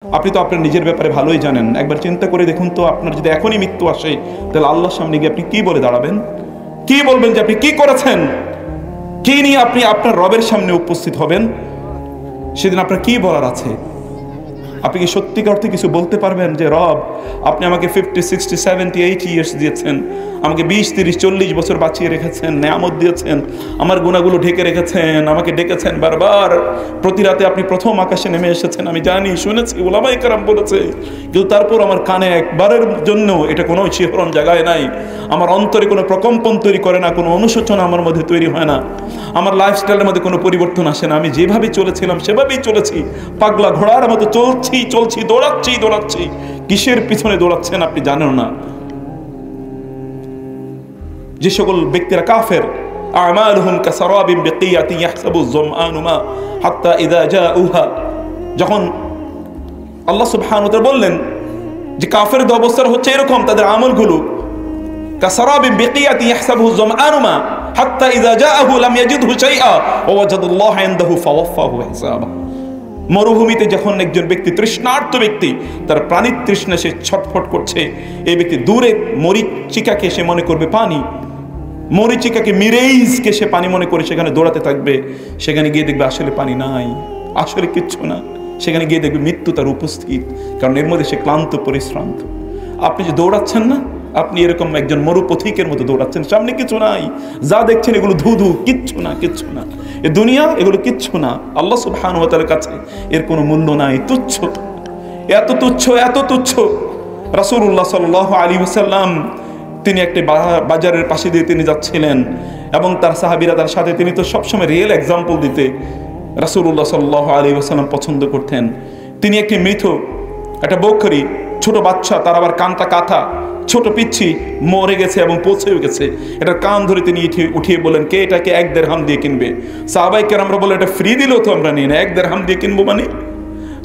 আপনি তো আপনার নিজের ব্যাপারে ভালোই জানেন। একবার চিন্তা করে দেখুন তো, আপনার যদি এখনই মৃত্যু আসে, তাহলে আল্লাহর সামনে গিয়ে আপনি কি বলে দাঁড়াবেন? কি বলবেন যে আপনি কি করেছেন? কি নিয়ে আপনি আপনার রবের সামনে উপস্থিত হবেন? সেদিন আপনার কি বলার আছে? আপনি কি সত্যিকার অর্থে কিছু বলতে পারবেন যে রব, আপনি আমাকে 50, 60, 70, 80 ইয়ার্স দিয়েছেন, আমাকে 20, 30, 40 বছর বাঁচিয়ে রেখেছেন, নেয়ামত দিয়েছেন, আমার গুনাহগুলো ঢেকে রেখেছেন, আমাকে ডেকেছেন বারবার, প্রতি রাতে আপনি প্রথম আকাশে নেমে এসেছেন, আমি জানি, শুনেছি, উলামায়ে কেরাম বলেছে, কিন্তু তারপর আমার কানে একবারের জন্য এটা কোনো শিহরণ জায়গায় নাই, আমার অন্তরে কোনো প্রকম্পন তৈরি করে না, কোনো অনুশোচনা আমার মধ্যে তৈরি হয় না, আমার লাইফস্টাইলের মধ্যে কোনো পরিবর্তন আসে না, আমি যেভাবে চলেছিলাম সেভাবেই চলেছি, পাগলা ঘোড়ার মতো চলছি, দৌড়াচ্ছি। কিসের পিছনে দৌড়াচ্ছেন আপনি জানেন না। যে সকল ব্যক্তিরা কাফের, আমালুহুম কাসারাবিন বিকিয়াতিন ইয়াহসাবু যমআনু মা হাত্তা ইযা জাউহা, যখন আল্লাহ সুবহানাহু ওয়া তাআলা বললেন যে কাফেরদের অবস্থা হচ্ছে এরকম, তাদের আমলগুলো কাসারাবিন বিকিয়াতিন ইয়াহসাবু যমআনু মা হাত্তা ইযা জাআহু লাম ইয়াজিদহু শাইআ ওয়া ওয়াজাদাল্লাহু ইনদাহু ফাওয়াফাহু হিসাবা। মরুভূমিতে যখন একজন ব্যক্তি, তৃষ্ণার্ত ব্যক্তি, তার প্রাণীর তৃষ্ণা সে ছটফট করছে, এই ব্যক্তি দূরে মরিচিকাকে সে মনে করবে পানি, মরিচিকাকে, মিরেইজকে সে পানি মনে করে সেখানে দৌড়াতে থাকবে, সেখানে গিয়ে দেখবে আসলে পানি নাই, আসলে কিচ্ছু না, সেখানে গিয়ে দেখবে মৃত্যু তার উপস্থিত, কারণ এর মধ্যে সে ক্লান্ত পরিশ্রান্ত। আপনি যে দৌড়াচ্ছেন না, আপনি এরকম একজন মরুপথিকের মতো দৌড়াচ্ছেন, সামনে কিছু নাই, যা দেখছেন এগুলো ধুধু, কিচ্ছু না, এ দুনিয়া এগুলো কিচ্ছু না, আল্লাহ সুবহানাহু ওয়া তাআলার কাছে এর কোনো মূল্য নাই, তুচ্ছ, এত তুচ্ছ। রাসূলুল্লাহ সাল্লাল্লাহু আলাইহি ওয়াসাল্লাম তিনি একটি বাজারের পাশে দিয়ে তিনি যাচ্ছিলেন এবং তার সাহাবীরা তার সাথে, তিনি তো সবসময় রিয়েল এক্সাম্পল দিতে রাসূলুল্লাহ সাল্লাল্লাহু আলাইহি ওয়াসাল্লাম পছন্দ করতেন। তিনি একটি মৃত, একটা বকরি, ছোট বাচ্চা, তার আবার কানটা কাটা, ছোট পিচ্ছি মরে গেছে এবং পচেও গেছে, এটার কান ধরে তিনি উঠিয়ে বলেন, কে এটাকে 1 দিরহাম দিয়ে কিনবে? সাহাবায়ে কেরামরা বলে, এটা ফ্রি দিলেও তো আমরা নিই না, 1 দিরহাম দিয়ে কিনবো মানে?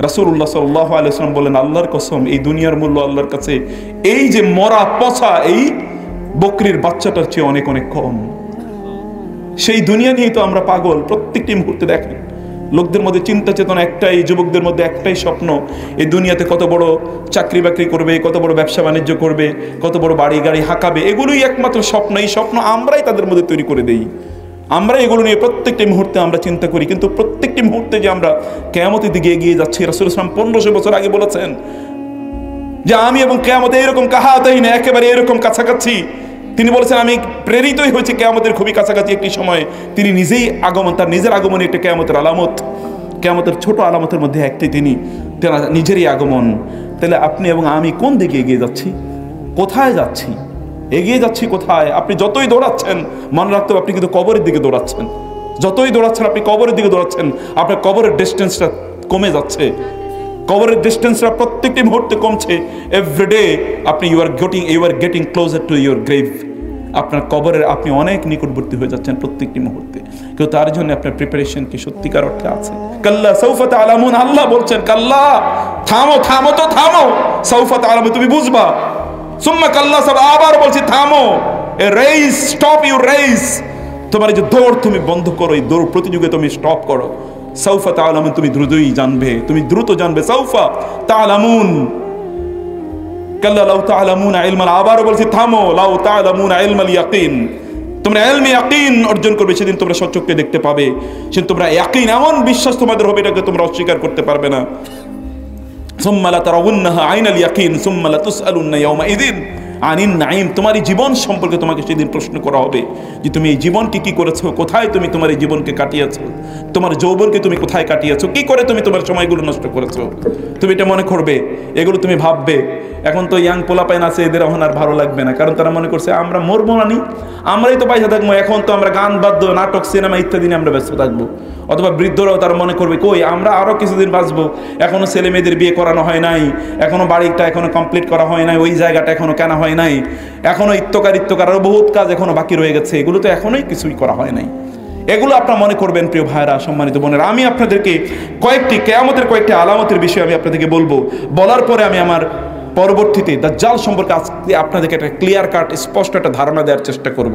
রাসূলুল্লাহ সাল্লাল্লাহু আলাইহি ওয়াসাল্লাম বলেন, আল্লাহর কসম, এই দুনিয়ার মূল্য আল্লাহর কাছে এই যে মরা পচা এই বকরির বাচ্চাটার চেয়ে অনেক কম। সেই দুনিয়া নিয়েই তো আমরা পাগল প্রত্যেকটি মুহূর্তে। দেখেন, লোকদের মধ্যে চিন্তা চেতনা একটাই, যুবকদের মধ্যে একটাই স্বপ্ন, এই দুনিয়াতে কত বড় চাকরি বাকরি করবে, কত বড় ব্যবসা বাণিজ্য করবে, কত বড় বাড়ি গাড়ি হাঁকাবে, এগুলোই একমাত্র স্বপ্ন। এই স্বপ্ন আমরাই তাদের মধ্যে তৈরি করে দেই, আমরা এগুলো নিয়ে প্রত্যেকটি মুহূর্তে আমরা চিন্তা করি, কিন্তু প্রত্যেকটি মুহূর্তে যে আমরা কিয়ামতের দিকে এগিয়ে যাচ্ছি। রাসূল সাল্লাল্লাহু আলাইহি ওয়াসাল্লাম 1500 বছর আগে বলেছেন যে আমি এবং কিয়ামতে এরকম কাহাতাই না, একেবারে এরকম কাছাকাছি। তিনি বলেছেন, আমি প্রেরিতই হয়েছে কিয়ামতের খুবই কাছাকাছি একটি সময়। তিনি নিজেই আগমন, তার নিজের আগমনে একটা কিয়ামতের আলামত, কিয়ামতের ছোট আলামতের মধ্যে একটি তিনি নিজেরই আগমন। তাহলে আপনি এবং আমি কোন দিকে এগিয়ে যাচ্ছি, কোথায় যাচ্ছি, এগিয়ে যাচ্ছি কোথায়? আপনি যতই দৌড়াচ্ছেন, মনে রাখতে হবে আপনি কিন্তু কবরের দিকে দৌড়াচ্ছেন। যতই দৌড়াচ্ছেন আপনি কবরের দিকে দৌড়াচ্ছেন, আপনার কবরের ডিস্টেন্সটা কমে যাচ্ছে, কবরের ডিস্টেন্সটা প্রত্যেকটি মুহূর্তে কমছে। এভরিডে আপনি you are getting closer to your grave. আপনার কবরের আপনি অনেক নিকটবর্তী হয়ে যাচ্ছেন প্রত্যেকটি মুহূর্তে। কেউ তার জন্য আপনার প্রিপারেশন কি সত্যিকার অর্থে আছে? কাল্লা সাউফা তা'লামুন, আল্লাহ বলছেন, কাল্লা, থামো, সাউফা তা'লামুন, তুমি বুঝবা। সুম্মা কাল্লা, আবার বলছি থামো, a race, stop your race, তোমার এই যে দৌড় তুমি বন্ধ করো, এই দৌড় প্রতিযোগিতা তুমি স্টপ করো। সাউফা তা'লামুন, তুমি দ্রুতই জানবে, তুমি দ্রুত জানবে। সাউফা তা'লামুন, কাল্লা লাউ তা'লামুনা ইলমাল, আবার বলছি থামো, লাউ তা'লামুনা ইলমাল ইয়াকিন, তোমরা ইলমে ইয়াকিন অর্জন করবে, সেদিন তোমরা সচক্ষে দেখতে পাবে, সেদিন তোমরা ইয়াকিন, এমন বিশ্বাস তোমাদের হবে, এটাকে তোমরা অস্বীকার করতে পারবে না। সুম্মা লাতারাউন্নাহা আইনাল ইয়াকিন সুম্মা লাতুসআলুন্না ইয়াওমাইযিন আনিন নাঈম, তোমার এই জীবন সম্পর্কে তোমাকে সেদিন প্রশ্ন করা হবে যে তুমি এই জীবনকে কি করেছো, কোথায় তুমি তোমার এই জীবনকে কাটিয়েছো, তোমার যৌবনকে তুমি কোথায় কাটিয়েছো, কি করে তুমি তোমার সময়গুলো নষ্ট করেছো। তুমি এটা মনে করবে, এগুলো তুমি ভাববে। এখন তো ইয়াং পোলাপাইন আছে, এদের এখন আর ভালো লাগবে না, কারণ তারা মনে করছে আমরা মরবো না, আমরাই তো পয়সা থাকবো, এখন তো আমরা গান বাদ্য, নাটক, সিনেমা ইত্যাদি নিয়ে আমরা ব্যস্ত থাকবো। অথবা বৃদ্ধরাও তারা মনে করবে, কই আমরা আরও কিছুদিন বাঁচবো, এখনো ছেলে মেয়েদের বিয়ে করানো হয় নাই, এখনো বাড়িটা এখনো কমপ্লিট করা হয় নাই, ওই জায়গাটা এখনো কেনা হয় নাই, এখনো ইত্যকার আরও বহুত কাজ এখনো বাকি রয়ে গেছে, এগুলো তো এখনোই কিছুই করা হয় নাই। এগুলো আপনারা মনে করবেন। প্রিয় ভাইরা, সম্মানিত বোনেরা, আমি আপনাদেরকে কিয়ামতের কয়েকটি আলামতের বিষয়ে আমি আপনাদেরকে বলবো। বলার পরে আমি আমার পরবর্তীতে দাজ্জাল সম্পর্কে আজকে আপনাদেরকে একটা ক্লিয়ার কাট, স্পষ্ট একটা ধারণা দেওয়ার চেষ্টা করব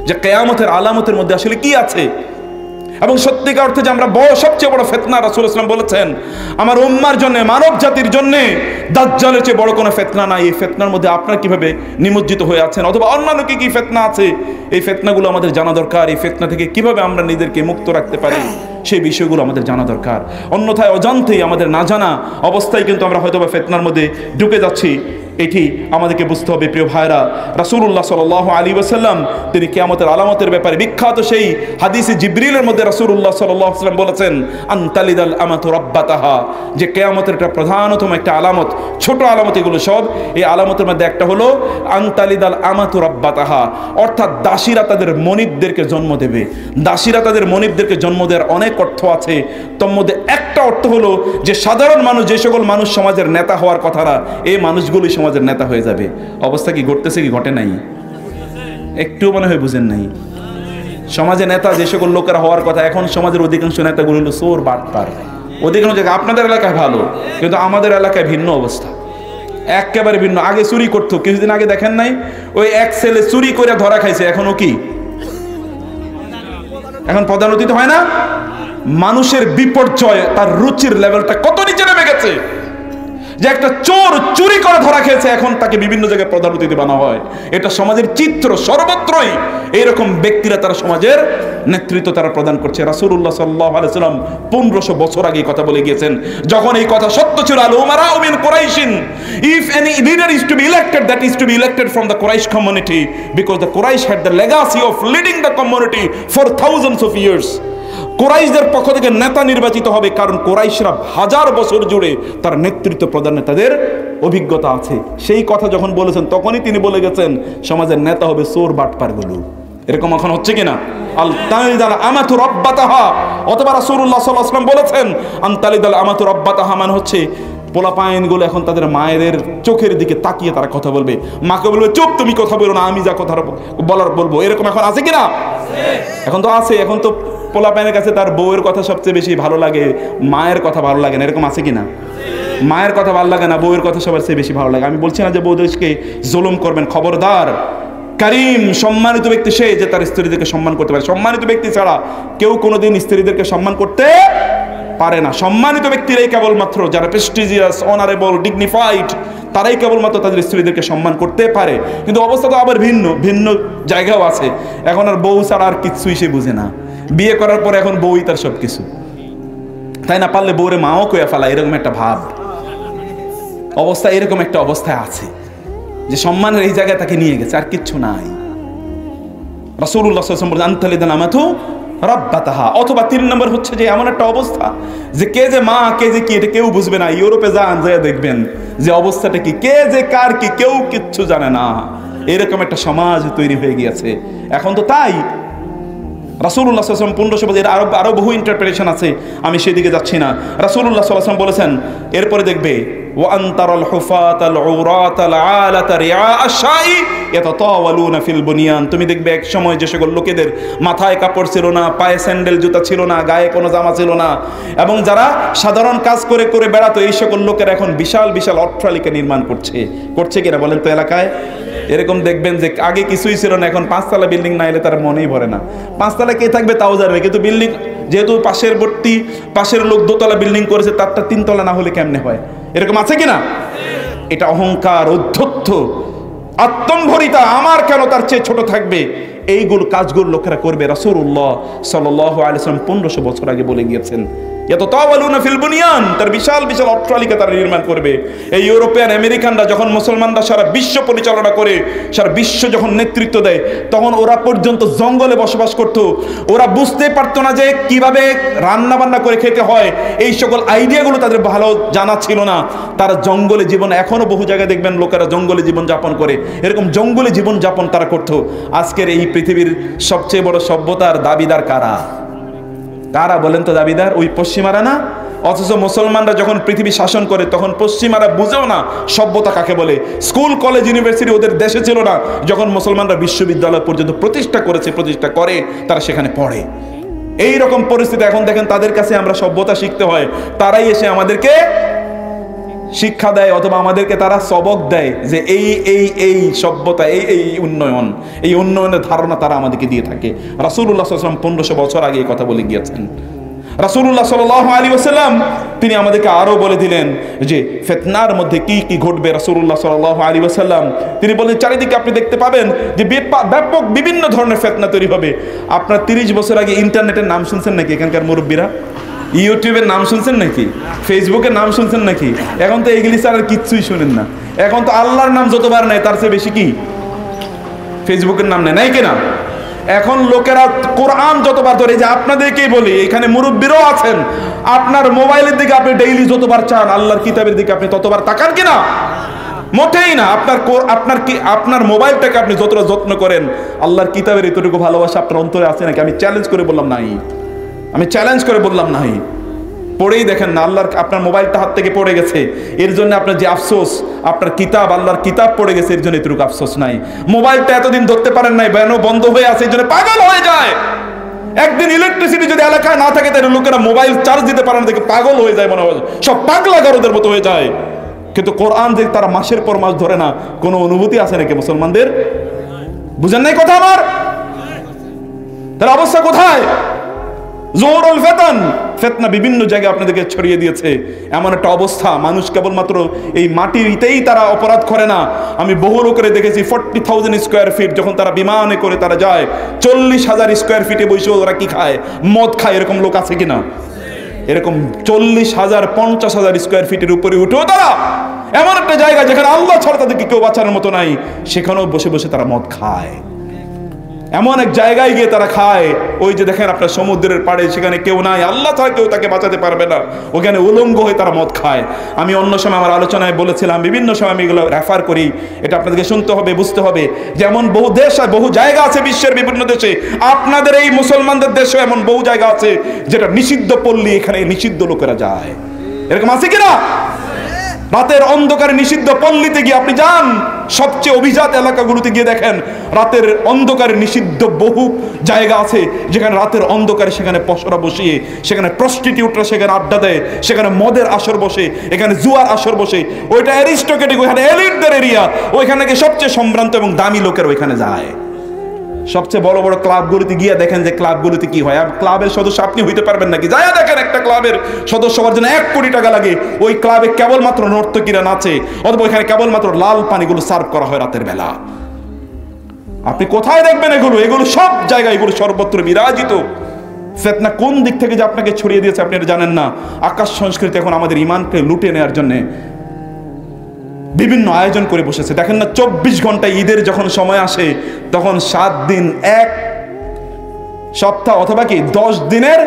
যে কিয়ামতের আলামতের মধ্যে আসলে কি আছে। এবং সত্যিকার অর্থে যে আমরা সবচেয়ে বড় ফিতনা, রাসূল সাল্লাল্লাহু আলাইহি ওয়াসাল্লাম বলেছেন আমার উম্মার জন্য, মানব জাতির জন্য দাজ্জালের চেয়ে বড় কোনো ফিতনা নাই। এই ফিতনার মধ্যে আপনারা কিভাবে নিমজ্জিত হয়ে আছেন, অথবা অন্যান্য কি কি ফিতনা আছে, এই ফিতনাগুলো আমাদের জানা দরকার। এই ফিতনা থেকে কিভাবে আমরা নিজেদেরকে মুক্ত রাখতে পারি সেই বিষয়গুলো আমাদের জানা দরকার। অন্যথায় অজান্তেই, আমাদের না জানা অবস্থায় কিন্তু আমরা হয়তো বা ফিতনার মধ্যে ঢুকে যাচ্ছি। এটি আমাদেরকে বুঝতে হবে প্রিয় ভাইরা। রাসূলুল্লাহ সাল্লাল্লাহু আলাইহি ওয়াসাল্লাম তিনি কিয়ামতের আলামতের ব্যাপারে বিখ্যাত সেই হাদিসে জিবরিলের মধ্যে রাসূলুল্লাহ সাল্লাল্লাহু আলাইহি ওয়াসাল্লাম বলেছেন আনতালিদাল আমাতু রাব্বাতাহা, যে কিয়ামতের একটা প্রধানতম একটা আলামত, ছোট আলামত এগুলো সব, এই আলামতের মধ্যে একটা হলো আনতালিদাল আমাতু রাব্বাতাহা, অর্থাৎ দাসীরা তাদের মনিবদেরকে জন্ম দেবে। দাসীরা তাদের মনিবদেরকে জন্ম দেওয়ার অনেক অর্থ আছে, তোর মধ্যে একটা অর্থ হলো যে সাধারণ মানুষ, যে সকল মানুষ সমাজের নেতা হওয়ার কথা না, এই মানুষগুলোই সমাজের নেতা হয়ে যাবে। অবস্থা কি ঘটতেছে কি ঘটে নাই? একটু মনে হয় বুঝেন নাই। সমাজে নেতা যে সকল লোকেরা হওয়ার কথা, এখন সমাজের অধিকাংশ নেতাগুলো হলো চোর বাটপার। অধিকাংশ জায়গায় আপনাদের এলাকায় ভালো, কিন্তু আমাদের এলাকায় ভিন্ন অবস্থা, একেবারে ভিন্ন। আগে চুরি করতো, কিছুদিন আগে দেখেন নাই ওই এক ছেলে চুরি করে ধরা খাইছে, এখনও কি এখন পদান্নতি হয় না? মানুষের বিপর্যয়, তার রুচির লেভেলটা কত নিচে নেমে গেছে যে একটা চোর চুরি করে ধরা খেয়েছে, এখন তাকে বিভিন্ন জায়গায় প্রধানমন্ত্রী বানা হয়। এটা সমাজের চিত্র, সর্বত্রই এইরকম ব্যক্তিরা তারা সমাজের নেতৃত্ব তারা প্রদান করছে। রাসূলুল্লাহ সাল্লাল্লাহু আলাইহি ওয়াসাল্লাম 1500 বছর আগে কথা বলে গিয়েছেন, যখন এই কথা সত্য ছিল। আল উমারা মিন কুরাইশিন, if any leader is to be elected, that is to be elected from the Quraish community, because the Quraish had the legacy of leading the community for thousands of years. কুরাইশদের পক্ষ থেকে নেতা নির্বাচিত হবে, কারণ কুরাইশরা হাজার বছর জুড়ে তার নেতৃত্ব প্রদানে তাদের অভিজ্ঞতা আছে। সেই কথা যখন বলেছেন, তখনই তিনি বলে গেছেন সমাজের নেতা হবে চোর বাটপারগুলো। এরকম এখন হচ্ছে কিনা? আল তালিদাল আমাতু রাব্বাতাহা, অথবা রাসূলুল্লাহ সাল্লাল্লাহু আলাইহি ওয়াসাল্লাম বলেছেন আনতালিদাল আমাতু রাব্বাতাহা, মানে হচ্ছে পোলাপাইনগুলো এখন তাদের মায়েদের চোখের দিকে তাকিয়ে তারা কথা বলবে। মাকে বলবে চুপ, তুমি কথা বলো না, আমি যা কথা বলার বলবো। এরকম এখন আছে কিনা? এখন তো আছে। এখন তো পোলাপাইনের কাছে তার বউয়ের কথা সবচেয়ে বেশি ভালো লাগে, মায়ের কথা ভালো লাগে না। এরকম আছে কিনা? মায়ের কথা ভালো লাগে না, বউয়ের কথা সবার চেয়ে বেশি ভালো লাগে। আমি বলছি না যে বউদেরকে জুলুম করবেন, খবরদার। কারীম, সম্মানিত ব্যক্তি সে যে তার স্ত্রীদেরকে সম্মান করতে পারে। সম্মানিত ব্যক্তি ছাড়া কেউ কোনোদিন স্ত্রীদেরকে সম্মান করতে পারে না। সম্মানিত ব্যক্তিরাই কেবলমাত্র, যারা প্রেস্টিজিয়াস, অনারেবল, ডিগনিফাইড, তারাই কেবলমাত্র তাদের স্ত্রীদেরকে সম্মান করতে পারে। কিন্তু অবস্থা তো আবার ভিন্ন ভিন্ন জায়গাও আছে। এখন আর বউ ছাড়া আর কিছুই সে বুঝে না। বিয়ে করার পর এখন বউই তার সব কিছু, তাই না? পারলে বউরে মাও কইয়া ফেলা, এরকম একটা ভাব অবস্থা, এরকম একটা অবস্থায় আছে যে সম্মানের এই জায়গায় তাকে নিয়ে গেছে, আর কিচ্ছু নাই। রাসূলুল্লাহ সাল্লাল্লাহু আলাইহি ওয়াসাল্লাম বলেন আনতালিদাল আমাতু রাব্বাতাহা। অথবা 3 নম্বর হচ্ছে যে এমন একটা অবস্থা যে কে যে মা, কে যে কি, এটা কেউ বুঝবে না। ইউরোপে যান, যায় দেখবেন যে অবস্থাটা কি, কে যে কার কি, কেউ কিচ্ছু জানে না। এরকম একটা সমাজ তৈরি হয়ে গিয়েছে এখন। তো তাই রাসূলুল্লাহ সাল্লাল্লাহু আলাইহি ওয়াসাল্লাম 1500 বছর, আরো বহু ইন্টারপ্রিটেশন আছে, আমি সেদিকে যাচ্ছি না। রাসূলুল্লাহ সাল্লাল্লাহু আলাইহি ওয়াসাল্লাম বলেছেন, এরপরে দেখবে ওয়া আনতারাল হুফাতাল উরাতাল আলাতা রিআ আশ-শাই ইয়াতাতাওয়ালুনা ফিল বুনিয়ান। তুমি দেখবে এক সময় যে সকল লোকেদের মাথায় কাপড় ছিল না, পায়ে স্যান্ডেল জুতা ছিল না, গায়ে কোনো জামা ছিল না, এবং যারা সাধারণ কাজ করে করে বেড়াতো, এই সকল লোকেরা এখন বিশাল বিশাল অট্টালিকা নির্মাণ করছে কিনা বলেন তো এলাকায়? এরকম দেখবেন যে আগে কিছুই ছিল না, এখন 5 তলা বিল্ডিং না এলে তার মনেই ভরে না। 5 তলা কে থাকবে তাও জানবে, কিন্তু বিল্ডিং যেহেতু পাশের লোক 2 তলা বিল্ডিং করেছে, তারটা 3 তলা না হলে কেমনে হয়? এরকম আছে কিনা? এটা অহংকার, অধ্যত্ত, আত্মম্ভরিতা, আমার কেন তার চেয়ে ছোট থাকবে, এইগুলো কাজগুলো লোকেরা করবে। রাসূলুল্লাহ সাল্লাল্লাহু আলাইহি ওয়াসাল্লাম 1500 বছর আগে বলে গিয়েছেন ইয়াতাতাওয়ালুনা ফিল বুনিয়ান, তার বিশাল বিশাল অট্টালিকা তারা নির্মাণ করবে। এই ইউরোপিয়ান আমেরিকানরা যখন মুসলমানরা সারা বিশ্ব পরিচালনা করে, সারা বিশ্ব যখন নেতৃত্ব দেয়, তখন ওরা পর্যন্ত জঙ্গলে বসবাস করত। ওরা বুঝতে পারতো না যে কিভাবে রান্না বান্না করে খেতে হয়, এই সকল আইডিয়াগুলো তাদের ভালো জানা ছিল না। তারা জঙ্গলে জীবন, এখনো বহু জায়গায় দেখবেন লোকেরা জঙ্গলে জীবন যাপন করে, এরকম জঙ্গলে জীবন যাপন তারা করতো। আজকের এই পৃথিবীর সবচেয়ে বড় সভ্যতার দাবিদার কারা? কারা বলেন তো দাবিদার? ওই পশ্চিমারা না? অথচ মুসলমানরা যখন পৃথিবী শাসন করে, তখন পশ্চিমারা বুঝেও না সভ্যতা কাকে বলে। স্কুল, কলেজ, ইউনিভার্সিটি ওদের দেশে ছিল না, যখন মুসলমানরা বিশ্ববিদ্যালয় পর্যন্ত প্রতিষ্ঠা করে তারা সেখানে পড়ে। এই রকম পরিস্থিতি এখন দেখেন, তাদের কাছে আমরা সভ্যতা শিখতে হয়, তারাই এসে আমাদেরকে শিক্ষা দেয় অথবা আমাদেরকে তারা সবক দেয় যে এই সভ্যতা এই উন্নয়নের ধারণা তারা আমাদেরকে দিয়ে থাকে। রাসূলুল্লাহ সাল্লাল্লাহু আলাইহি ওয়াসাল্লাম 1500 বছর আগে এই কথা বলে গিয়েছেন। রাসূলুল্লাহ সাল্লাল্লাহু আলাইহি ওয়াসাল্লাম তিনি আমাদেরকে আরো বলে দিলেন যে ফিতনার মধ্যে কি কি ঘটবে। রাসূলুল্লাহ সাল্লাল্লাহু আলাইহি ওয়াসাল্লাম তিনি বলেন চারিদিকে আপনি দেখতে পাবেন যে ব্যাপক বিভিন্ন ধরনের ফিতনা তৈরি হবে। আপনার 30 বছর আগে ইন্টারনেটের নাম শুনছেন নাকি এখানকার মুরব্বীরা? ইউটিউবের নাম শুনছেন নাকি? ফেসবুকের নাম শুনছেন নাকি? এখন তো এগুলি ছাড়া আর কিচ্ছুই শুনেন না। এখন তো আল্লাহর নাম যতবার নেয় তার চেয়ে বেশি কি ফেসবুকের নাম নেয়, নাই কিনা? এখন লোকেরা কোরআন যতবার ধরে, যে আপনাদেরকেই বলি এখানে মুরব্বীরাও আছেন, আপনার মোবাইলের দিকে আপনি ডেইলি যতবার চান আল্লাহর কিতাবের দিকে আপনি ততবার তাকান কিনা? মোটেই না। আপনার মোবাইলটাকে আপনি যতটা যত্ন করেন আল্লাহর কিতাবের এতটুকু ভালোবাসা আপনার অন্তরে আছে নাকি? আমি চ্যালেঞ্জ করে বললাম নাই। পড়েই দেখেন না, আপনার মোবাইলটা হাত থেকে পড়ে গেছে, এর জন্য আপনার যে আফসোস, আপনার কিতাব আল্লাহর কিতাব পড়ে গেছে এর জন্য এতটুকু আফসোস নাই। মোবাইলটা এতদিন ধরতে পারেন নাই, বন্ধ হয়ে আছে, এর জন্য পাগল হয়ে যায়। একদিন ইলেকট্রিসিটি যদি এলাকায় না থাকে তাহলে লোকেরা মোবাইল চার্জ দিতে পারে না, দেখে পাগল হয়ে যায়, মনে হয় সব পাগলা গারদের মতো হয়ে যায়। কিন্তু কোরআন যে তারা মাসের পর মাস ধরে না, কোনো অনুভূতি আছে নাকি মুসলমানদের? বুঝেন নাই কথা আমার? তার অবস্থা কোথায়? জোহরুল ফিতনা বিভিন্ন জায়গায় আপনাদেরকে ছড়িয়ে দিয়েছে। এমন একটা অবস্থা, মানুষ কেবলমাত্র এই মাটিতেই তারা অপরাধ করে না। আমি বহু লোকের দেখেছি 40,000 স্কোয়ার ফিট যখন তারা বিমানে করে তারা যায়, 40,000 স্কোয়ার ফিটে বসে ওরা কি খায়? মদ খায়। এরকম লোক আছে কিনা? এরকম 40,000 50,000 স্কোয়ার ফিটের উপরে উঠেও তারা এমন একটা জায়গা যেখানে আল্লাহ ছাড়া তাদেরকে কেউ বাঁচানোর মতো নাই, সেখানেও বসে বসে তারা মদ খায়। এমন এক জায়গায় গিয়ে তারা খায়, ওই যে দেখেন আপনার সমুদ্রের পাড়ে, সেখানে কেউ নাই, আল্লাহ ছাড়া কেউ তাকে বাঁচাতে পারবে না, ওখানে উলঙ্গ হয়ে তারা মদ খায়। আমি অন্য সময় আমার আলোচনায় বলেছিলাম, বিভিন্ন সময় আমি এগুলো রেফার করি, এটা আপনাদেরকে শুনতে হবে, বুঝতে হবে। যেমন বহু দেশ আর বহু জায়গা আছে বিশ্বের বিভিন্ন দেশে, আপনাদের এই মুসলমানদের দেশে এমন বহু জায়গা আছে যেটা নিষিদ্ধ পল্লী, এখানে নিষিদ্ধ লোকেরা যায়। এরকম আছে কিনা? রাতের অন্ধকারে নিষিদ্ধ পল্লীতে গিয়ে আপনি যান, সবচেয়ে অভিজাত এলাকাগুলোতে গিয়ে দেখেন রাতের অন্ধকারে নিষিদ্ধ বহু জায়গা আছে যেখানে রাতের অন্ধকারে সেখানে পশরা বসিয়ে, সেখানে প্রস্টিটিউটরা সেখানে আড্ডা দেয়, সেখানে মদের আসর বসে, এখানে জুয়ার আসর বসে। ওইটা অ্যারিস্টোক্রেটিক, ওইখানে এলিটদের এরিয়া, ওইখানে গিয়ে সবচেয়ে সম্ভ্রান্ত এবং দামি লোকের ওইখানে যায়। সবচেয়ে বড় বড় ক্লাবগুলোতে গিয়ে দেখেন যে ক্লাবগুলোতে কি হয়। ক্লাবের সদস্য আপনি হইতে পারবেন নাকি? যাই দেখেন একটা ক্লাবের সদস্য হওয়ার জন্য 1 কোটি টাকা লাগে। ওই ক্লাবে কেবলমাত্র নর্তকীরা নাচে, অথবা ওইখানে কেবলমাত্র লাল পানিগুলো সার্ভ করা হয় রাতের বেলা। আপনি কোথায় দেখবেন এগুলো? এগুলো সব জায়গায়, এগুলো সর্বত্র বিরাজিত। ফিতনা কোন দিক থেকে যে আপনাকে ছড়িয়ে দিয়েছে আপনি এটা জানেন না। আকাশ সংস্কৃতি এখন আমাদের ঈমানকে লুটে নেওয়ার জন্য বিভিন্ন আয়োজন করে বসেছে। দেখেন না, 24 ঘন্টা ঈদের যখন সময় আসে তখন 7 দিন, 1 সপ্তাহ অথবা কি 10 দিনের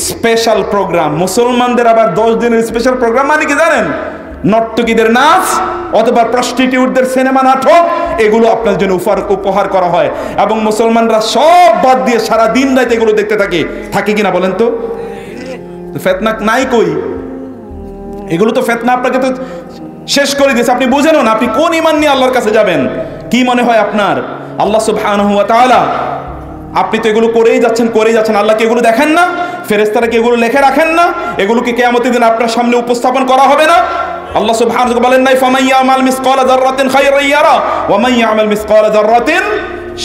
স্পেশাল প্রোগ্রাম। মুসলমানদের আবার 10 দিনের স্পেশাল প্রোগ্রাম মানে কি জানেন? নর্তকীদের নাচ অথবা প্রস্টিটিউটদের সিনেমা নাটক, এগুলো আপনার জন্য উপহার করা হয়, এবং মুসলমানরা সব বাদ দিয়ে সারা দিন রাত এগুলো দেখতে থাকে কিনা বলেন তো? ফিতনা নাই কই? এগুলো তো ফিতনা আপনাকে তো শেষ করে দিয়েছে। আপনি বুঝেন না আপনি কোন ঈমান নিয়ে আল্লাহর কাছে যাবেন। কি মনে হয় আপনার? আল্লাহ সুবহানাহু ওয়া তাআলা, আপনি তো এগুলো করেই যাচ্ছেন। আল্লাহকে এগুলো দেখেন না? ফেরেশতারা কি এগুলো লিখে রাখেন না? এগুলোকে কিয়ামতের দিন আপনার সামনে উপস্থাপন করা হবে না? আল্লাহ সুবহানাহু ওয়া তাআলা বলেন নাই ফামান ইয়ামাল মিসকালা যাররাতিন খায়রান ইয়ারা ওয়া মান ইয়ামাল মিসকালা যাররাতিন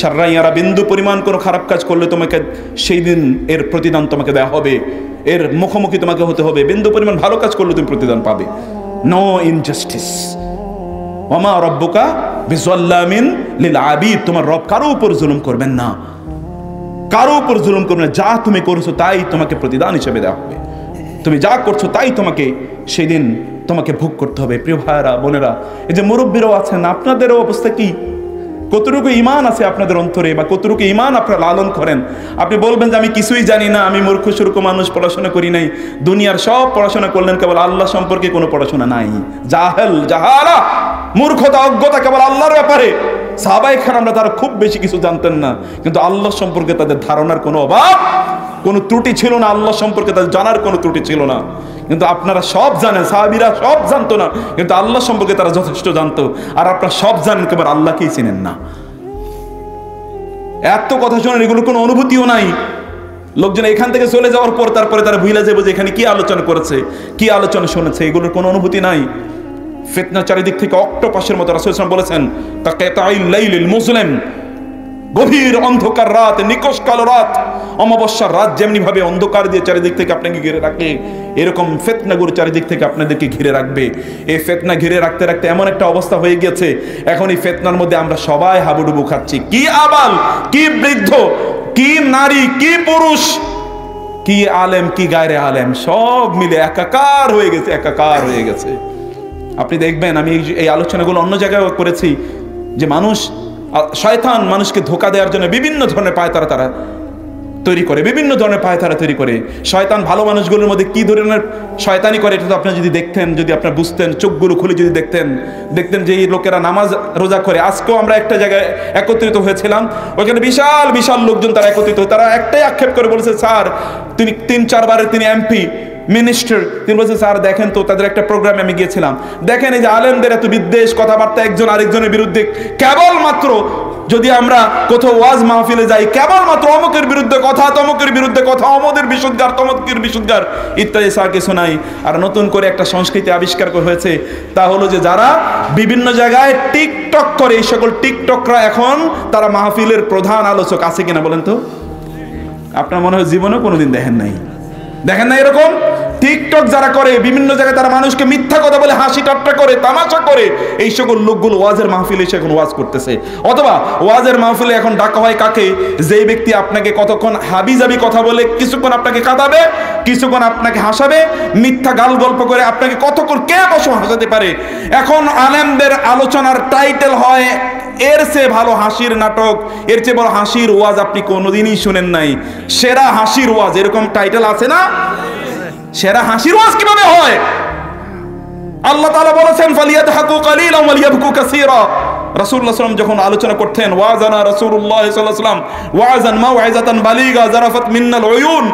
শাররান ইয়ারা। বিন্দু পরিমাণ কোনো খারাপ কাজ করলে তোমাকে সেই দিন এর প্রতিদান তোমাকে দেওয়া হবে, এর মুখোমুখি তোমাকে হতে হবে। বিন্দু পরিমাণ ভালো কাজ করলে তুমি প্রতিদান পাবে। No injustice. ওয়ামা রাব্বুকা বিযাল্লামিন লিল আবিদ। তোমার রব কারো উপর জুলুম করবেন না, কারো উপর জুলুম করবেন না। যা তুমি করেছো তাই তোমাকে প্রতিদান হিসেবে দেওয়া হবে। তুমি যা করছো তাই তোমাকে সেই দিন তোমাকে ভোগ করতে হবে। প্রিয় ভাইরা বোনেরা, এই যে মুরব্বীরাও আছেন, আপনাদেরও অবস্থা কি? কতটুকু ঈমান আছে আপনাদের অন্তরে, বা কতটুকু ঈমান আপনারা লালন করেন? আপনি বলবেন যে আমি কিছুই জানি না, আমি মূর্খ সুরূখ মানুষ, পড়াশোনা করি নাই। দুনিয়ার সব পড়াশোনা করলেন, কেবল আল্লাহ সম্পর্কে কোনো পড়াশোনা নাই। জাহালা, মূর্খতা, অজ্ঞতা কেবল আল্লাহর ব্যাপারে। সাহাবায়ে কেরামরা তারা খুব বেশি কিছু জানতেন না, কিন্তু আল্লাহ সম্পর্কে তাদের ধারণার কোনো অভাব, কোনো ত্রুটি ছিল না। আল্লাহ সম্পর্কে তাদের জানার কোনো ত্রুটি ছিল না। কিন্তু আপনারা সব জানেন, সাহাবীরা সব জানতো না, কিন্তু আল্লাহ সম্পর্কে তারা যথেষ্ট জানতো। আর আপনারা সব জানেন, কেবল আল্লাহকেই চিনেন না। এত কথা শোনেন, এগুলো কোনো অনুভূতিও নাই। লোকজন এখান থেকে চলে যাওয়ার পর তারপরে তারা ভুলে যাবে যে এখানে কি আলোচনা করেছে, কি আলোচনা শুনেছে, এগুলোর কোনো অনুভূতি নাই। ফিতনা চারিদিক থেকে অক্টোপাসের মতো রাসূল সাল্লাল্লাহু আলাইহি ওয়াসাল্লাম বলেছেন, কাকাতাইল লাইলিল মুসলিম, গভীর অন্ধকার রাত, নিকষ কালো রাত, অমাবস্যার রাত যেমনি ভাবে অন্ধকার দিয়ে চারিদিক থেকে আপনাকে ঘিরে রাখে, এরকম ফিতনাগুলো চারিদিক থেকে আপনাদেরকে ঘিরে রাখবে। এই ফিতনা ঘিরে রাখতে রাখতে এমন একটা অবস্থা হয়ে গেছে, এখন এই ফিতনার মধ্যে আমরা সবাই হাবুডুবু খাচ্ছি। কি আবাল, কি বৃদ্ধ, কি নারী, কি পুরুষ, কি আলেম, কি গায়রে আলেম, সব মিলে একাকার হয়ে গেছে, একাকার হয়ে গেছে। আপনি দেখবেন, আমি এই আলোচনাগুলো অন্য জায়গায় করেছি, যে মানুষ, শয়তান মানুষকে ধোঁকা দেওয়ার জন্য বিভিন্ন ধরনের পায়তারা তারা তৈরি করে, বিভিন্ন ধরনের পায়তারা তৈরি করে। শয়তান ভালো মানুষগুলোর মধ্যে কি ধরনের শয়তানি করে এটা তো আপনি যদি দেখতেন, যদি আপনার বুঝতেন, চোখগুলো খুলে যদি দেখতেন যে এই লোকেরা নামাজ রোজা করে। আজকেও আমরা একটা জায়গায় একত্রিত হয়েছিলাম, ওইখানে বিশাল বিশাল লোকজন তারা একত্রিত, তারা একটাই আক্ষেপ করে বলেছে, স্যার তিনি 3-4 বারের তিনি এমপি, মিনিস্টার, তিনি বলছে স্যার দেখেন তো, তাদের একটা প্রোগ্রামে আমি গিয়েছিলাম, দেখেন এই যে আলেমদের এত বিদ্বেষ কথাবার্তা একজন আরেকজনের বিরুদ্ধে, কেবলমাত্র যদি আমরা কোথাও ওয়াজ মাহফিলে যাই, কেবলমাত্র অমুকের বিরুদ্ধে কথা, তমুকের বিরুদ্ধে কথা, অমুকের বিশুদ্ধার, তমুকের বিশুদ্ধার ইত্যাদি স্যার কিছু নাই। আর নতুন করে একটা সংস্কৃতি আবিষ্কার হয়েছে, তা হলো যে যারা বিভিন্ন জায়গায় টিকটক করে, এই সকল টিকটকরা এখন তারা মাহফিলের প্রধান আলোচক। আছে কিনা বলেন তো? আপনার মনে হয় জীবনেও কোনোদিন দেখেন নাই এরকম টিকটক যারা করে, বিভিন্ন জায়গায় তারা মানুষকে মিথ্যা কথা বলে, হাসি ঠাট্টা করে, তামাশা করে, এই সকল লোকগুলো ওয়াজের মাহফিলে এসে এখন ওয়াজ করতেছে। অথবা ওয়াজের মাহফিলে এখন ডাকা হয় কাকে? যেই ব্যক্তি আপনাকে কতক্ষণ হাবিজাবি কথা বলে, কিছুক্ষণ আপনাকে কাঁদাবে, কিছুক্ষণ আপনাকে হাসাবে, মিথ্যা গাল গল্প করে আপনাকে কতক্ষণ কে বসে হাসাতে পারে। এখন আলেমদের আলোচনার টাইটেল হয়, এর চেয়ে ভালো হাসির নাটক, এর চেয়ে বড় হাসির ওয়াজ আপনি কোনোদিনই শুনেন নাই, সেরা হাসির ওয়াজ, এরকম টাইটেল আছে না? সেরা হাসির ওয়াজ কিভাবে হয়? আল্লাহ তাআলা বলেছেন, ফালিয়াদহাকু কালিলান ওয়া লিয়াবকু কাসীরা। রাসূলুল্লাহ সাল্লাল্লাহু আলাইহি ওয়াসাল্লাম যখন আলোচনা করতেন, ওয়াজানা রাসূলুল্লাহ সাল্লাল্লাহু আলাইহি ওয়াসাল্লাম ওয়াজান মাউইযাতান বালিগা যারাফাত মিনাল উয়ুন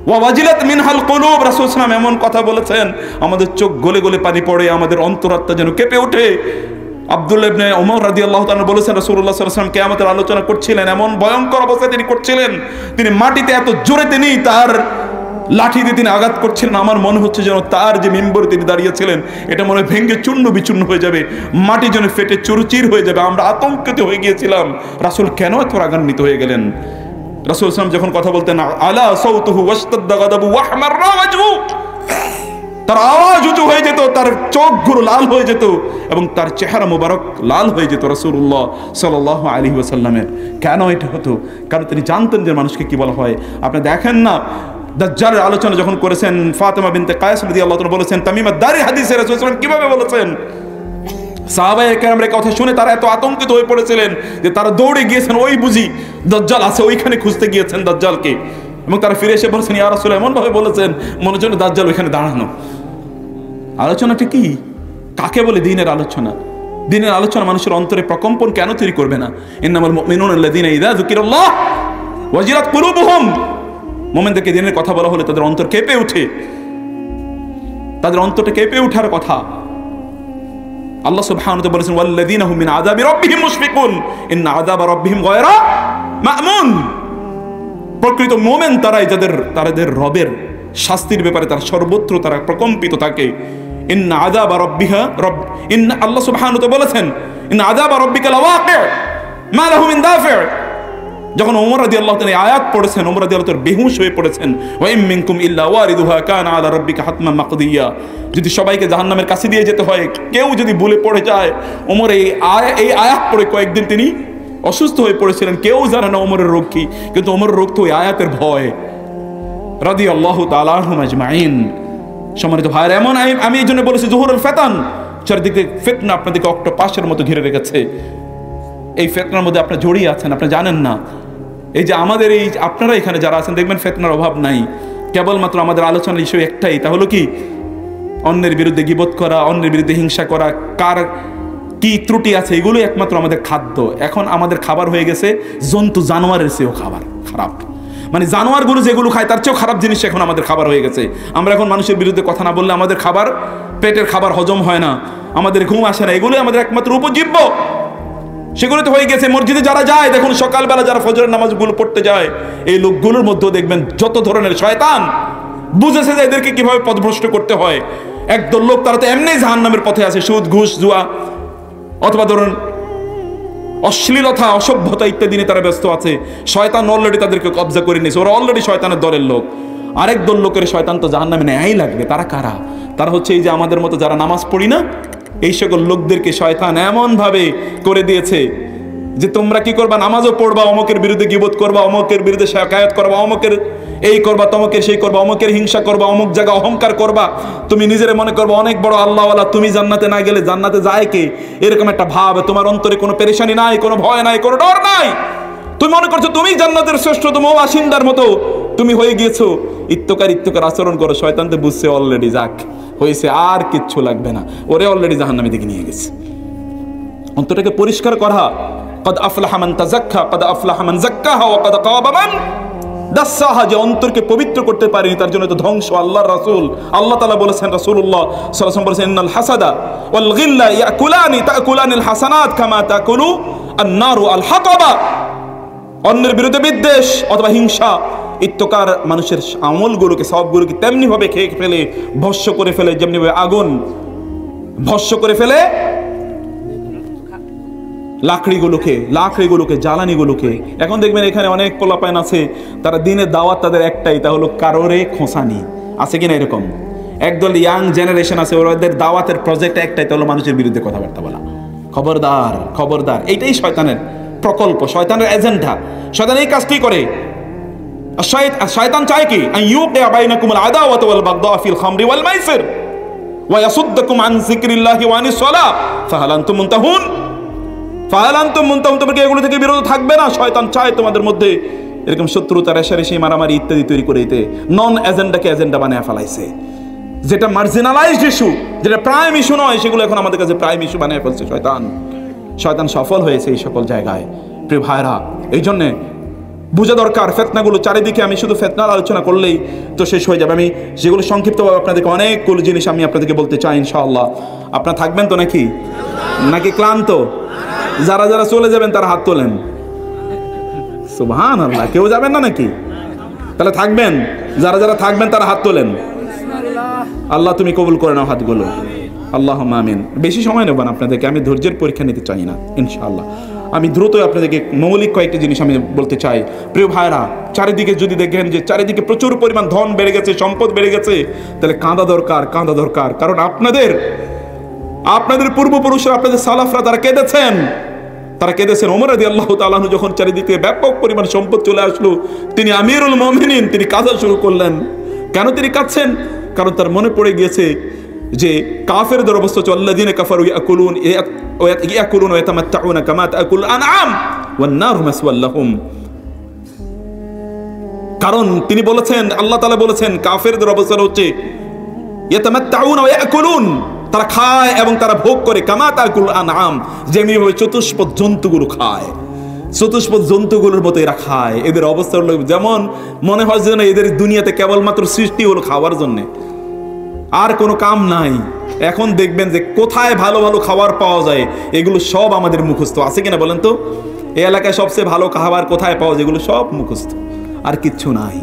ওয়া ওয়াজিলাত মিনহাল কুলুব। রাসূল সাল্লাল্লাহু আলাইহি ওয়াসাল্লাম এমন কথা বলেছেন, আমাদের চোখ গলে গলে পানি পড়ে, আমাদের অন্তরাত্মা যেন কেঁপে ওঠে। আব্দুল্লাহ ইবনে ওমর রাদিয়াল্লাহু তাআলা বলেছেন, রাসূলুল্লাহ সাল্লাল্লাহু আলাইহি ওয়াসাল্লাম কিয়ামতের আলোচনা করছিলেন, এমন ভয়ঙ্কর অবস্থায় তিনি করছিলেন, তিনি মাটিতে এত জোরে তিনি তার লাঠি দিয়ে তিনি আঘাত করছিলেন, আমার মনে হচ্ছে যেন তার যে মিম্বরে তিনি দাঁড়িয়েছিলেন এটা মনে ভেঙে চূর্ণ বিচূর্ণ হয়ে যাবে, মাটি যেন ফেটে চুরচির হয়ে যাবে। আমরা আতঙ্কিত হয়ে গিয়েছিলাম, রাসূল কেন এত রাগান্বিত হয়ে গেলেন? রাসূল সাল্লাল্লাহু আলাইহি ওয়াসাল্লাম যখন কথা বলতেন, আলা সাউতুহু ওয়াশতাদ্দা গাদাবু ওয়া আহমাররা ওয়াজহু, তার আওয়াজ উঁচু হয়ে যেত, তার চোখগুলো লাল হয়ে যেত এবং তার চেহারা মোবারক লাল হয়ে যেত রাসূলুল্লাহ সাল্লাল্লাহু আলাইহি ওয়াসাল্লামের। কেন এটা হতো? কারণ তিনি জানতেন যে মানুষকে কি বলা হয়। আপনি দেখেন না, দাজ্জালের আলোচনা যখন করেছেন, ফাতেমা বিনতে কায়েস রাদিয়াল্লাহু তাআলা বলেছেন, তামিমাদ দারি হাদিসে রাসূল সাল্লাল্লাহু আলাইহি ওয়াসাল্লাম কিভাবে বলেছেন, সাহাবায়ে কেরামের কথা শুনে তারা এত আতঙ্কিত হয়ে পড়েছিলেন যে তারা দৌড়ে গিয়েছেন, ওই বুঝি দাজ্জাল আছে, ওইখানে খুঁজতে গিয়েছেন দাজ্জালকে, এবং তারা ফিরে এসে বলেছেন, ইয়া রাসূল, এমন ভাবে বলেছেন মনে হচ্ছে দাজ্জাল ওইখানে দাঁড়ানো। আলোচনাটা কি? কাকে বলে দ্বীনের আলোচনা? দ্বীনের আলোচনা মানুষের অন্তরে প্রকম্পন কেন তৈরি করবে না? ইন্নামাল মুমিনুনা আল্লাযীনা ইযা যুকিরাল্লাহ ওয়াজিলাত কুলুবুহুম। মুমিনদেরকে দ্বীনের কথা বলা হলে তাদের অন্তর কেঁপে ওঠে, তাদের অন্তরটা কেঁপে ওঠার কথা। আল্লাহ সুবহানাহু ওয়া তাআলা বলেছেন, ওয়াল্লাযীনা হুম মিন আযাবি রাব্বিহিম মুশফিকুন ইন্না আযাবা রাব্বিহিম গায়রা মা'মুন। প্রকৃত মুমিন তারাই তাদের রবের শাস্তির ব্যাপারে তারা সর্বত্র তারা প্রকম্পিত থাকে। ইন্না আযাবা রাব্বিহা ইন্না, আল্লাহ সুবহানাহু ওয়া তাআলা বলেছেন, ইন্না আযাবা রাব্বিকা লাওয়াকি' মা লাহু মিন দাফি'। যখন ওমর রাদিয়াল্লাহু তাআলা আয়াত পড়েছেন, ওমর রাদিয়াল্লাহু তাআলা বেহুশ হয়ে পড়েছেন, ওয়া ইম মিনকুম ইল্লা ওয়ারিদুহা কানা আলা রাব্বিকা হাতমান মাকদিয়া। যদি সবাইকে জাহান্নামের কাছে দিয়ে যেতে হয়, কেউ যদি ভুলে পড়ে যায়, ওমর এই আয়াত পড়ে কয়েকদিন তিনি অসুস্থ হয়ে পড়েছিলেন। কেউ জানে না ওমরের রোগ কি, কিন্তু ওমরের রোগ তো ওই আয়াতের ভয়। রাদিয়াল্লাহু তাআলা আনহুম আজমাইন। সম্মানিত ভাইরা, এমন আমি এই জন্য বলেছি, জুহুরুল ফিতান, চারিদিকে ফিতনা আপনাদেরকে অক্টোপাসের মতো ঘিরে রেখেছে। এই ফিতনার মধ্যে আপনারা জড়িয়ে আছেন, আপনি জানেন না। এই যে আমাদের এই আপনারা এখানে যারা আছেন, দেখবেন ফিতনার অভাব নাই। কেবলমাত্র আমাদের আলোচনার ইস্যু একটাই, তা হলো কি? অন্যের বিরুদ্ধে গীবত করা, অন্যের বিরুদ্ধে হিংসা করা, কার কি ত্রুটি আছে, এগুলো একমাত্র আমাদের খাদ্য। এখন আমাদের খাবার হয়ে গেছে জন্তু জানোয়ারের চেয়েও খারাপ। মানে জানোয়ারগুলো যেগুলো খায় তার চেয়েও খারাপ জিনিস এখন আমাদের খাবার হয়ে গেছে। আমরা এখন মানুষের বিরুদ্ধে কথা না বললে আমাদের খাবার, পেটের খাবার হজম হয় না, আমাদের ঘুম আসে না, এগুলোই আমাদের একমাত্র উপজীব্য। সেগুলো তো হয়ে গেছে। মসজিদে যারা যায় দেখুন, সকালবেলা যারা ফজরের নামাজগুলো পড়তে যায়, এই লোকগুলোর মধ্যেও দেখবেন যত ধরনের শয়তান বুঝেছে যে এদেরকে কিভাবে পথভ্রষ্ট করতে হয়। একদল লোক তারা তো এমনি জাহান্নামের পথে আছে, সুদ ঘুষ জুয়া অথবা ধরুন অশ্লীলতা অসভ্যতা ইত্যাদি নিয়ে তারা ব্যস্ত আছে। শয়তান অলরেডি তাদেরকে কবজা করে নিয়েছে, ওরা অলরেডি শয়তানের দলের লোক। আরেক দল লোকের শয়তান তো জাহান্নামে নেয়াই লাগবে। তারা কারা? তারা হচ্ছে এই যে আমাদের মতো যারা নামাজ পড়ি না, এই সকল লোকদেরকে শয়তান এমন ভাবে করে দিয়েছে যে তোমরা কি করবা, নামাজও পড়বা, অমকের বিরুদ্ধে গীবত করবা, অমকের বিরুদ্ধে শাকায়াত করবা, অমকের এই করবা, তমকের সেই করবা, অমকের হিংসা করবা, অমুক জায়গা অহংকার করবা, তুমি নিজেরে মনে করবা অনেক বড় আল্লাহওয়ালা, তুমি জান্নাতে না গেলে জান্নাতে যায় কে, এরকম একটা ভাব। তোমার অন্তরে কোনো পেরেশানি নাই, কোনো ভয় নাই, কোনো ডর নাই, তুমি মনে করছো তুমি জান্নাতের শ্রেষ্ঠতম বাসিন্দার মতো তুমি হয়ে গিয়েছো। ইত্যকার আচরণ করো, শয়তান তো বুঝছে অলরেডি যাক হয়েছে, আর কিচ্ছু লাগবে না, ওরে অলরেডি জাহান্নামে দিকে নিয়ে গেছে। অন্তরটাকে পরিষ্কার করা, قد أفلح من تزكى قد أفلح من زكاها وقد خاب من دساها, যে অন্তরকে পবিত্র করতে পারেনি তার জন্য তো ধ্বংস। আল্লাহর রাসূল আল্লাহ তাআলা বলেছেন, রাসূলুল্লাহ সাল্লাল্লাহু আলাইহি ওয়াসাল্লাম বলেছেন, ইন্নাল হাসাদা ওয়াল গিল্লা তাকুলানিল হাসানাত কামা তাকুলু আন-নারু আল হাতাবা। অন্যের বিরুদ্ধে বিদ্বেষ অথবা হিংসা ইত্যকার মানুষের আমলগুলোকে সবগুলোকে তেমনি ভাবে খেয়ে ফেলে, ভস্য করে ফেলে, যেমনি ভাবে আগুন ভস্য করে ফেলে লাকড়িগুলোকে জ্বালানিগুলোকে। এখন দেখবেন এখানে অনেক পোলাপাইন আছে, তারা দিনের দাওয়াত তাদের একটাই, তা হলো কারোরে খোঁসানি। আছে কিনা এরকম? একদল ইয়াং জেনারেশন আছে, ওদের দাওয়াতের প্রজেক্ট একটাই, তা হলো মানুষের বিরুদ্ধে কথাবার্তা বলা। খবরদার খবরদার, এইটাই শয়তানের প্রকল্প, শয়তানের এজেন্ডা। শয়তান এই কাজটি করে। শয়তান চায় কি? আইয়ুকিয়া বাইনাকুমুল আদাওয়াতা ওয়াল বাগদা ফিল খামরি ওয়াল মাইসির ওয়া ইয়াসুদ্দুকুম আন যিকরিল্লাহি ওয়া আনিস সালাহ ফাহাল আনতুম মুনতাহুন। তোমরা কি এগুলো থেকে বিরত থাকবে না? শয়তান চায় তোমাদের মধ্যে এরকম শত্রুতা, রেষারেষি, মারামারি ইত্যাদি তৈরি করে দিতে। নন এজেন্ডাকে এজেন্ডা বানিয়ে ফেলাইছে। যেটা মার্জিনালাইজড ইস্যু, যেটা প্রাইম ইস্যু নয়, সেগুলো এখন আমাদের কাছে প্রাইম ইস্যু বানিয়ে ফেলছে শয়তান সফল হয়েছে এই সকল জায়গায়। প্রিয় ভাইরা, এই জন্যে বুঝা দরকার ফিতনাগুলো চারিদিকে। আমি শুধু ফিতনার আলোচনা করলেই তো শেষ হয়ে যাবে। আমি যেগুলো সংক্ষিপ্তভাবে আপনাদেরকে অনেকগুলো জিনিস আমি আপনাদেরকে বলতে চাই ইনশাআল্লাহ। আপনারা থাকবেন তো নাকি ক্লান্ত? যারা যারা চলে যাবেন তারা হাত তোলেন। সুবহানাল্লাহ, কেউ যাবেন না নাকি? তাহলে থাকবেন। যারা যারা থাকবেন তারা হাত তোলেন। আল্লাহ তুমি কবুল করে নাও হাতগুলো, আল্লাহুম্মা আমিন। বেশি সময় নেব না আপনাদেরকে, আমি ধৈর্যের পরীক্ষা নিতে চাই না ইনশাআল্লাহ। আমি দ্রুত আপনাদেরকে মৌলিক কয়েকটি জিনিস আমি বলতে চাই। প্রিয় ভাইরা, চারিদিকে যদি দেখেন যে চারিদিকে প্রচুর পরিমাণ ধন বেড়ে গেছে, সম্পদ বেড়ে গেছে, তাহলে কাঁদা দরকার। কারণ আপনাদের পূর্বপুরুষরা, আপনাদের সালাফরা তারা কেঁদেছেন। ওমর রাদিয়াল্লাহু তাআলা আনহু যখন চারিদিকে ব্যাপক পরিমাণ সম্পদ চলে আসলো, তিনি আমিরুল মুমিনিন, তিনি কাঁদা শুরু করলেন। কেন তিনি কাঁদছেন? কারণ তার মনে পড়ে গিয়েছে যে কাফেরদের অবস্থা হচ্ছে আল্লাযীনা কাফারু ইয়াকুলুন ওয়া ইয়াতামাত্তাউনা কামা তাকুল আনআম ওয়ান নারু মাসওয়াল লাহুম। কারণ তিনি বলেছেন, আল্লাহ তাআলা বলেছেন, কাফেরদের অবস্থা হচ্ছে ইয়াতামাত্তাউনা ওয়া ইয়াকুলুন, তারা খায় এবং তারা ভোগ করে, কামা তাকুল আনআম, যেমনিভাবে চতুষ্পদ জন্তুগুলো খায়, চতুষ্পদ জন্তুগুলোর মতো এরা খায়। এদের অবস্থা হলো যেমন মনে হয় যেন এদের দুনিয়াতে কেবলমাত্র সৃষ্টি হলো খাওয়ার জন্য, আর কোনো কাম নাই। এখন দেখবেন যে কোথায় ভালো ভালো খাবার পাওয়া যায়, এগুলো সব আমাদের মুখস্থ। আছে কিনা বলেন তো? এই এলাকায় সবচেয়ে ভালো খাবার কোথায় পাওয়া যায়? এগুলো সব মুখস্থ, আর কিচ্ছু নাই।